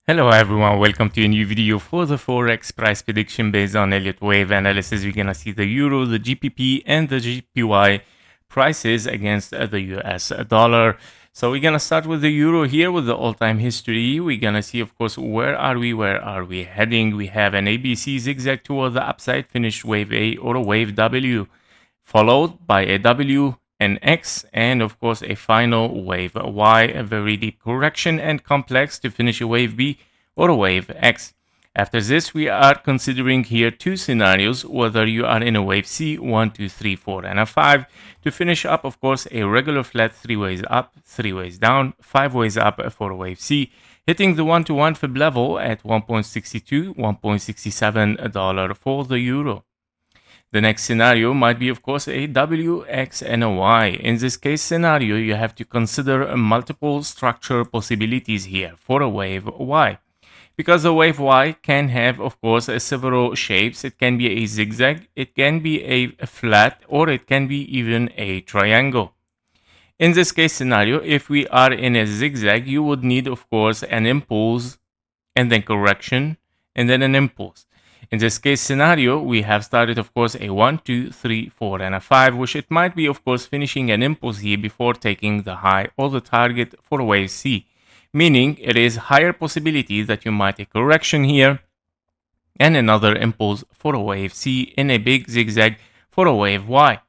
Hello everyone, welcome to a new video for the Forex price prediction based on Elliott wave analysis. We're gonna see the euro, the GBP and the JPY prices against the US dollar. So we're gonna start with the euro here with the all-time history. We're gonna see, of course, where are we heading. We have an ABC zigzag toward the upside, finished wave A or a wave W, followed by a W and X, and of course a final wave Y, a very deep correction and complex to finish a wave B or a wave X. After this, we are considering here two scenarios, whether you are in a wave C, 1, 2, 3, 4, and a 5, to finish up, of course, a regular flat 3 ways up, 3 ways down, 5 ways up for a wave C, hitting the 1-to-1 fib level at 1.62, $1.67 for the euro. The next scenario might be, of course, a W, X, and a Y. In this case scenario, you have to consider multiple structure possibilities here for a wave Y. Because a wave Y can have, of course, several shapes. It can be a zigzag, it can be a flat, or it can be even a triangle. In this case scenario, if we are in a zigzag, you would need, of course, an impulse, and then correction, and then an impulse. In this case scenario, we have started, of course, a 1, 2, 3, 4, and a 5, which it might be, of course, finishing an impulse here before taking the high or the target for wave C, meaning it is higher possibility that you might take correction here and another impulse for a wave C in a big zigzag for a wave Y.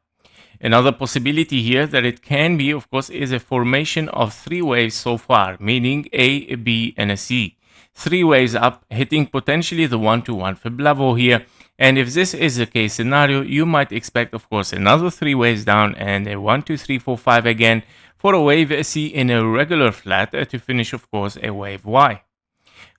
Another possibility here that it can be, of course, is a formation of 3 waves so far, meaning A, B, and a C. 3 waves up, hitting potentially the 1-to-1 fib level here. And if this is the case scenario, you might expect, of course, another 3 waves down and a 1, 2, 3, 4, 5 again for a wave C in a regular flat to finish, of course, a wave Y.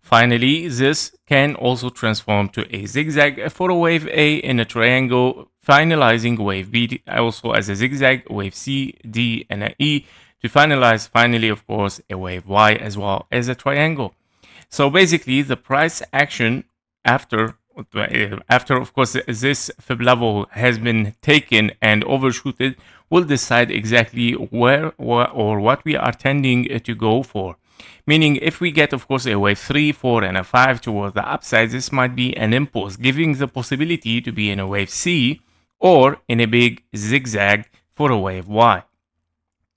Finally, this can also transform to a zigzag for a wave A in a triangle, finalizing wave B also as a zigzag, wave C, D, and an E to finalize finally, of course, a wave Y as well as a triangle. So basically, the price action after of course, this fib level has been taken and overshooted will decide exactly where or what we are tending to go for. Meaning, if we get, of course, a wave 3, 4, and a 5 toward the upside, this might be an impulse, giving the possibility to be in a wave C or in a big zigzag for a wave Y.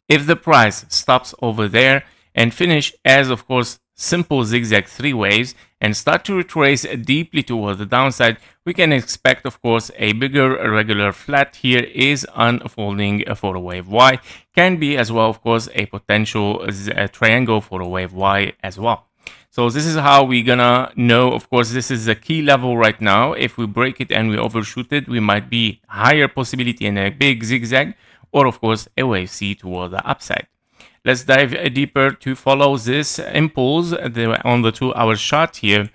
If the price stops over there and finish as, of course, simple zigzag 3 waves and start to retrace deeply toward the downside, we can expect, of course, a bigger regular flat here is unfolding for a wave Y. Can be as well, of course, a potential triangle for a wave Y as well. So this is how we're gonna know. Of course, this is the key level right now. If we break it and we overshoot it, we might be higher possibility in a big zigzag or, of course, a wave C toward the upside. Let's dive deeper to follow this impulse on the 2-hour chart here.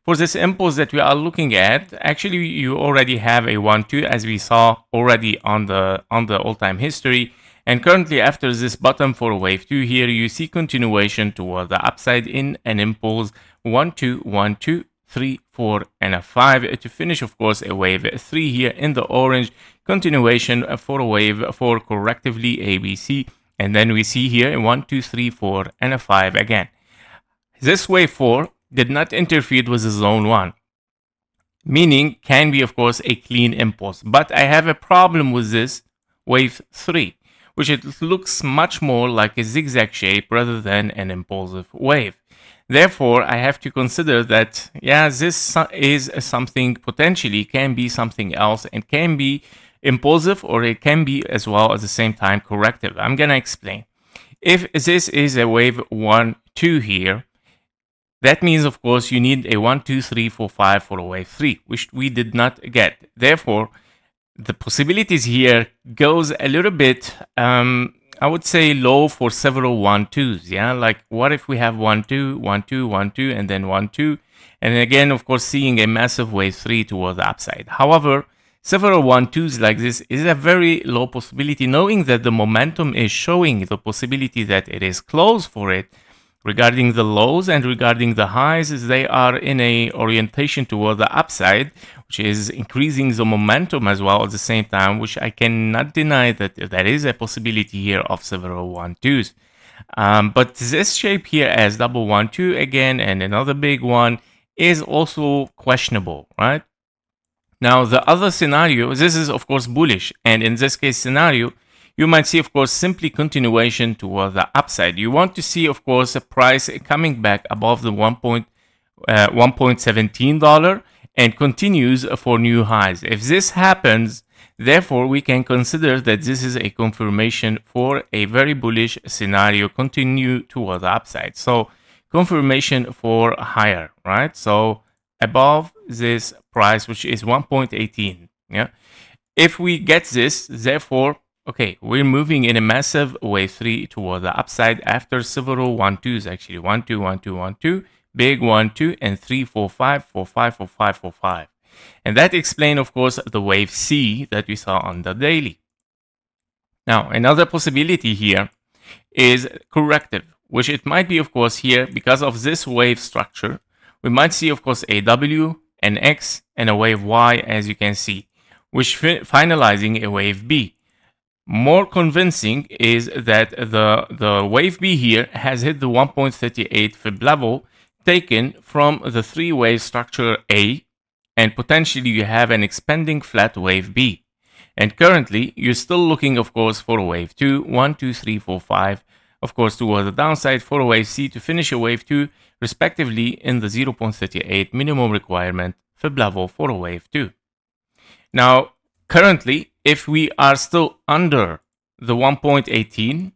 For this impulse that we are looking at, actually you already have a 1-2 as we saw already on the all-time history. And currently after this bottom for wave 2 here, you see continuation toward the upside in an impulse 1, 2, 1, 2, 3, 4, and a 5 to finish, of course, a wave 3 here in the orange. Continuation for a wave 4 correctively ABC. And then we see here a 1, 2, 3, 4, and a 5 again. This wave 4 did not interfere with the zone 1, meaning can be, of course, a clean impulse. But I have a problem with this wave 3, which it looks much more like a zigzag shape rather than an impulsive wave. Therefore, I have to consider that, yeah, this is something potentially can be something else and can be impulsive, or it can be as well at the same time corrective. I'm gonna explain. If this is a wave 1, 2 here, that means, of course, you need a 1, 2, 3, 4, 5 for a wave 3, which we did not get. Therefore, the possibilities here goes a little bit, I would say low for several 1, 2s. Yeah, like what if we have 1, 2, 1, 2, 1, 2, and then 1, 2, and again, of course, seeing a massive wave 3 toward the upside. However, several 1, 2s like this is a very low possibility, knowing that the momentum is showing the possibility that it is close for it. Regarding the lows and regarding the highs, they are in a orientation toward the upside, which is increasing the momentum as well at the same time, which I cannot deny that there is a possibility here of several 1, 2s. But this shape here as double 1 2 again and another big one is also questionable, right? Now the other scenario, this is of course bullish, and in this case scenario you might see of course simply continuation toward the upside. You want to see of course a price coming back above the $1.17 and continues for new highs. If this happens, therefore we can consider that this is a confirmation for a very bullish scenario continue toward the upside. So confirmation for higher, right? So above this price, which is 1.18. Yeah. If we get this, therefore, okay, we're moving in a massive wave 3 toward the upside after several 1-2s, actually 1 2 1 2 1 2, big 1 2, and 3 4 5 4 5 4 5 4 5. And that explains, of course, the wave C that we saw on the daily. Now, another possibility here is corrective, which it might be, of course, here because of this wave structure. We might see, of course, a W, an X, and a wave Y, as you can see, which finalizing a wave B. More convincing is that the wave B here has hit the 1.38 fib level taken from the three-wave structure A, and potentially you have an expanding flat wave B. And currently, you're still looking, of course, for a wave 2, 1, 2, 3, 4, 5, of course, towards the downside for a wave C to finish a wave 2, respectively in the 0.38 minimum requirement fib level for a wave 2. Now, currently, if we are still under the 1.18,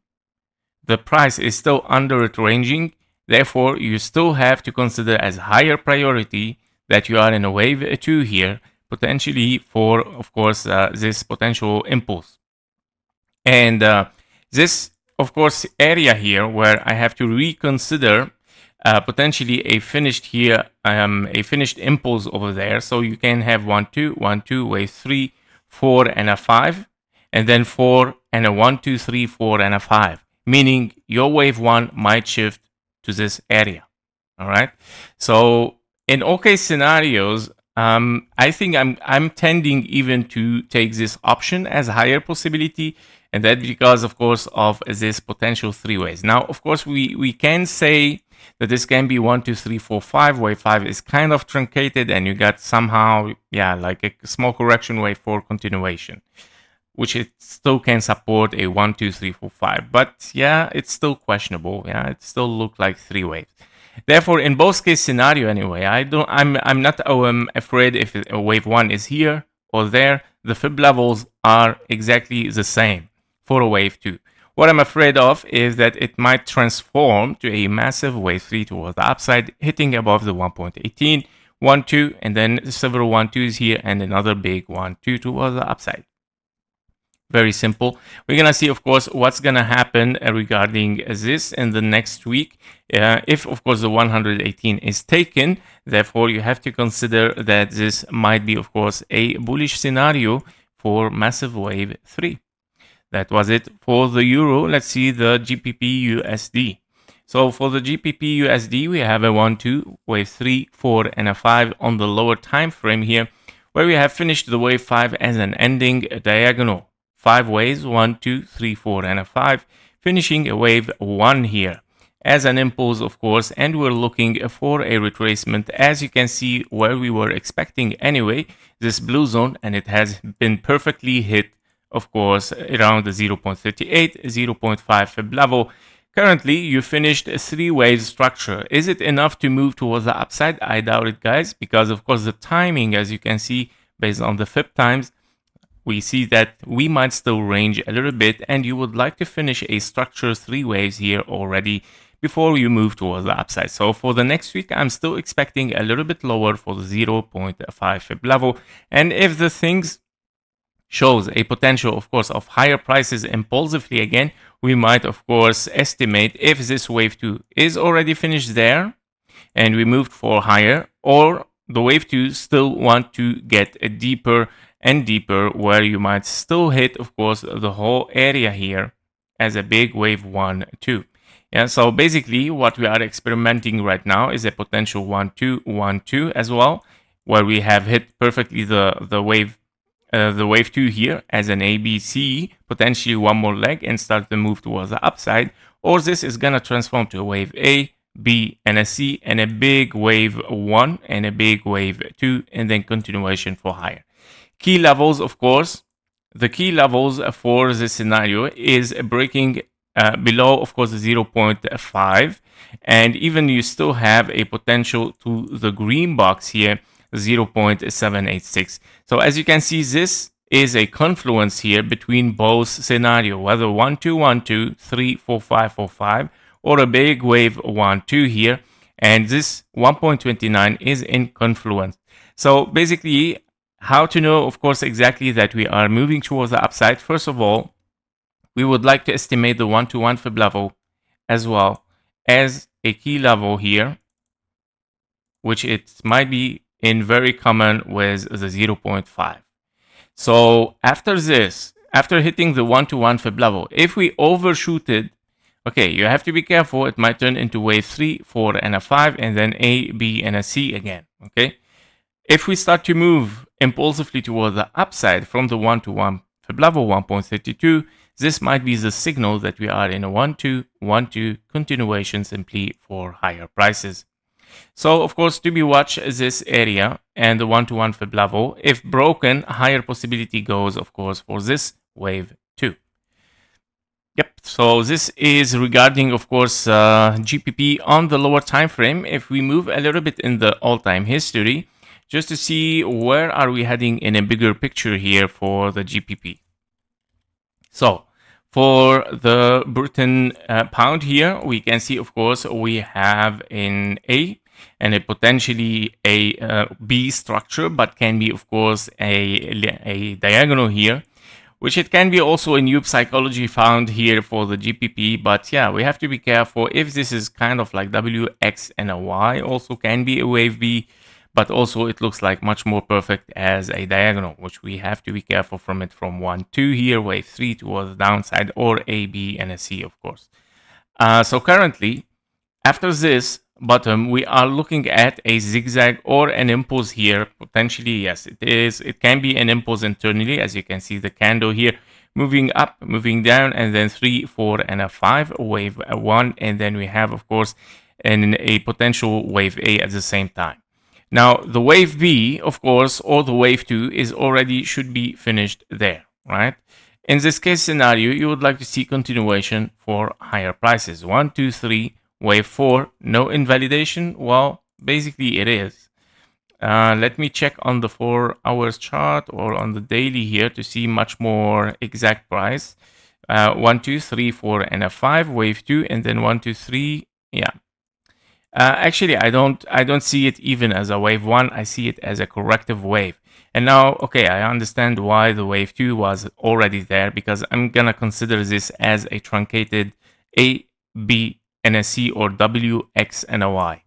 the price is still under it ranging, therefore, you still have to consider as higher priority that you are in a wave 2 here, potentially for, of course, this potential impulse. And this, of course, area here where I have to reconsider potentially a finished here, a finished impulse over there. So you can have 1 2 1 2, wave 3, 4, and a 5, and then 4 and a 1 2 3 4 and a 5, meaning your wave 1 might shift to this area. All right. So in all case scenarios, I think I'm tending even to take this option as a higher possibility, and that because, of course, of this potential three ways. Now, of course, we can say that this can be 1 2 3 4 5. Wave 5 is kind of truncated, and you got somehow, yeah, like a small correction wave for continuation, which it still can support a 1 2 3 4 5. But yeah, it's still questionable. Yeah, it still looks like three waves. Therefore, in both case scenario anyway, I'm not afraid if wave 1 is here or there. The fib levels are exactly the same for a wave 2. What I'm afraid of is that it might transform to a massive wave 3 towards the upside, hitting above the 1.18, 1 2, and then several 1 2s here and another big 1 2 towards the upside. Very simple. We're going to see, of course, what's going to happen regarding this in the next week. If, of course, the 118 is taken, therefore, you have to consider that this might be, of course, a bullish scenario for massive wave 3. That was it for the euro. Let's see the GBP USD. So for the GBP USD, we have a 1 2, wave 3, 4, and a 5 on the lower time frame here, where we have finished the wave 5 as an ending diagonal. 5 waves, 1 2 3 4 and a 5, finishing a wave 1 here as an impulse, of course, and we're looking for a retracement, as you can see, where we were expecting anyway, this blue zone, and it has been perfectly hit, of course, around the 0.38 0.5 fib level. Currently, you finished a three-wave structure. Is it enough to move towards the upside? I doubt it, guys, because of course the timing, as you can see, based on the fib times, we see that we might still range a little bit, and you would like to finish a structure three waves here already before you move towards the upside. So for the next week, I'm still expecting a little bit lower for the 0.5 fib level. And if the things shows a potential, of course, of higher prices impulsively again, we might, of course, estimate if this wave 2 is already finished there and we moved for higher, or the wave 2 still want to get a deeper and deeper, where you might still hit, of course, the whole area here as a big wave 1 2. Yeah, so basically what we are experimenting right now is a potential 1 2 1 2 as well, where we have hit perfectly the wave 2 here as an ABC, potentially one more leg, and start to move towards the upside, or this is gonna transform to a wave A, B, and a C, and a big wave 1 and a big wave 2, and then continuation for higher. Key levels, of course, the key levels for this scenario is breaking below, of course, 0.5, and even you still have a potential to the green box here, 0.786. So as you can see, this is a confluence here between both scenario, whether 1 2 1 2 3 4 5 4 5, or a big wave 1 2 here, and this 1.29 is in confluence. So basically, how to know, of course, exactly that we are moving towards the upside? First of all, we would like to estimate the 1-to-1 fib level as well as a key level here, which it might be in very common with the 0.5. So after this, after hitting the 1-to-1 fib level, if we overshoot it, okay, you have to be careful. It might turn into wave 3, 4, and a 5, and then A, B, and a C again, okay? If we start to move impulsively toward the upside from the 1-to-1 fib level, 1.32, this might be the signal that we are in a 1-2, 1-2 continuation simply for higher prices. So, of course, to be watched this area and the 1-to-1 fib level. If broken, higher possibility goes, of course, for this wave 2. Yep, so this is regarding, of course, GPP on the lower time frame. If we move a little bit in the all-time history, just to see where are we heading in a bigger picture here for the GPP. So for the Britain pound here, we can see, of course, we have an A and a potentially a B structure, but can be, of course, a diagonal here, which it can be also a new psychology found here for the GPP. But yeah, we have to be careful. If this is kind of like W, X, and a Y, also can be a wave B, but also it looks like much more perfect as a diagonal, which we have to be careful from it from 1, 2 here, wave 3 towards the downside, or A, B, and a C, of course. So currently, after this bottom, we are looking at a zigzag or an impulse here. Potentially, yes, it is. It can be an impulse internally, as you can see the candle here, moving up, moving down, and then 3, 4, and a 5, wave 1, and then we have, of course, a potential wave A at the same time. Now, the wave B, of course, or the wave 2 is already should be finished there, right? In this case scenario, you would like to see continuation for higher prices. 1, 2, 3, wave 4, no invalidation. Well, basically it is. Let me check on the 4 hours chart or on the daily here to see much more exact price. 1, 2, 3, 4, and a 5, wave 2, and then 1, 2, 3, yeah. Actually, I don't see it even as a wave 1. I see it as a corrective wave. And now, okay, I understand why the wave 2 was already there, because I'm gonna consider this as a truncated A, B, and a C, or W, X, and a Y.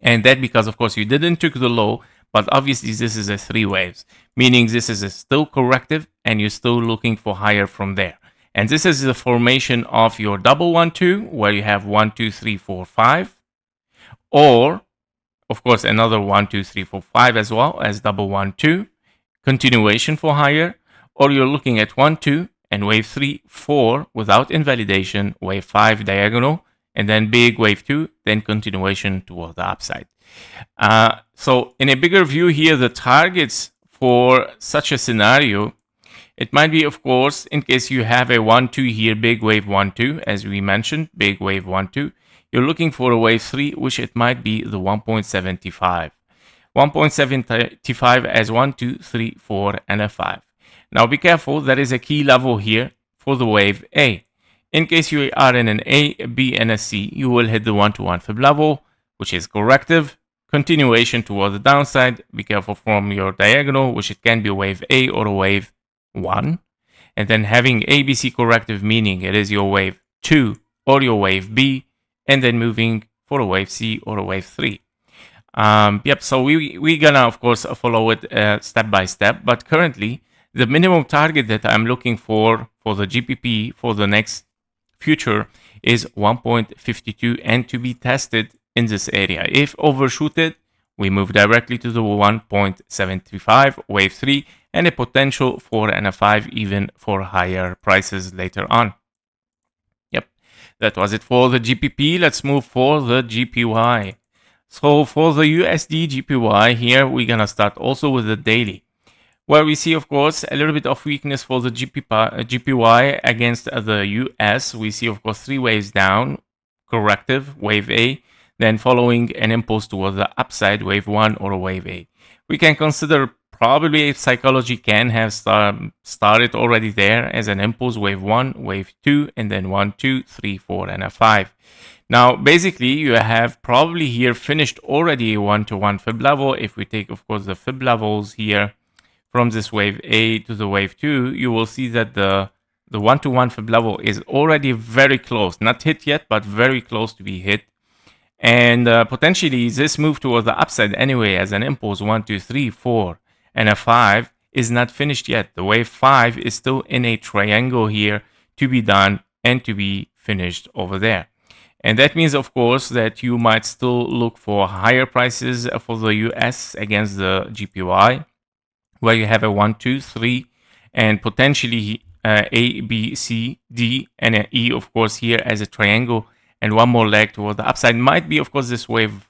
And that because, of course, you didn't took the low, but obviously this is a 3 waves, meaning this is a still corrective and you're still looking for higher from there. And this is the formation of your double 1, 2, where you have 1, 2, 3, 4, 5. Or, of course, another 1, 2, 3, 4, 5 as well as double 1, 2, continuation for higher. Or you're looking at 1, 2, and wave 3, 4 without invalidation, wave 5 diagonal, and then big wave 2, then continuation toward the upside. So in a bigger view here, the targets for such a scenario, it might be, of course, in case you have a 1, 2 here, big wave 1, 2, as we mentioned, big wave 1, 2. You're looking for a wave 3, which it might be the 1.75. 1.75 as 1, 2, 3, 4, and a 5. Now be careful, there is a key level here for the wave A. In case you are in an A, B, and a C, you will hit the 1-to-1 fib level, which is corrective. Continuation toward the downside. Be careful from your diagonal, which it can be a wave A or a wave 1. And then having ABC corrective, meaning it is your wave 2 or your wave B, and then moving for a wave C or a wave 3. Yep, so we're gonna, of course, follow it step by step, but currently the minimum target that I'm looking for the GPP for the next future is 1.52 and to be tested in this area. If overshooted, we move directly to the 1.75 wave 3 and a potential 4 and a 5 even for higher prices later on. That was it for the GPP. Let's move for the GPY. So for the USD GPY here, we're gonna start also with the daily, where we see, of course, a little bit of weakness for the GPY against the US. We see, of course, 3 waves down, corrective, wave A, then following an impulse towards the upside, wave 1 or wave A. We can consider probably psychology can have started already there as an impulse, wave 1, wave 2, and then 1, 2, 3, 4, and a 5. Now, basically, you have probably here finished already a 1-to-1 fib level. If we take, of course, the fib levels here from this wave A to the wave 2, you will see that the 1-to-1 fib level is already very close. Not hit yet, but very close to be hit. And potentially, this move towards the upside anyway as an impulse, 1, 2, 3, 4, and a 5 is not finished yet. The wave 5 is still in a triangle here to be done and to be finished over there. And that means, of course, that you might still look for higher prices for the US against the GPY, where you have a 1, 2, 3, and potentially A, B, C, D, and an E, of course, here as a triangle, and one more leg toward the upside. Might be, of course, this wave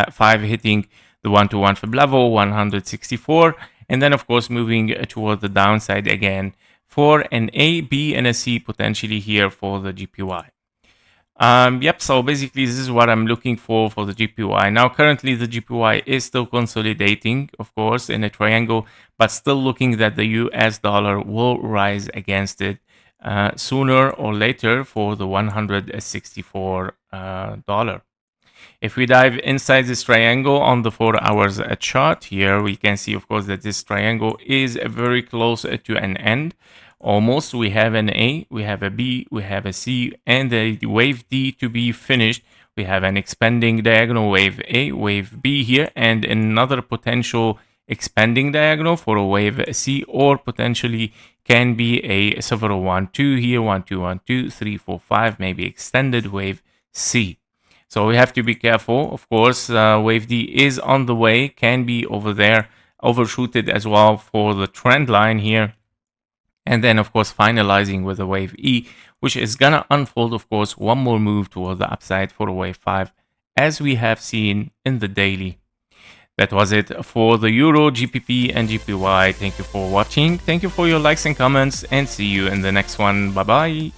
5 hitting the 1-to-1 fib level, 164, and then, of course, moving toward the downside again for an A, B, and a C potentially here for the GPY. Yep, so basically this is what I'm looking for the GPY. Now, currently the GPY is still consolidating, of course, in a triangle, but still looking that the US dollar will rise against it sooner or later for the $164. If we dive inside this triangle on the 4 hours chart here, we can see, of course, that this triangle is very close to an end. Almost. We have an A, we have a B, we have a C, and a wave D to be finished. We have an expanding diagonal wave A, wave B here, and another potential expanding diagonal for a wave C, or potentially can be a several 1, 2 here, 1, 2, 1, 2, 3, 4, 5, maybe extended wave C. So we have to be careful. Of course, wave D is on the way, can be over there, overshooted as well for the trend line here. And then, of course, finalizing with a wave E, which is going to unfold, of course, one more move toward the upside for a wave 5, as we have seen in the daily. That was it for the Euro, GPP, and GPY. Thank you for watching. Thank you for your likes and comments, and see you in the next one. Bye-bye.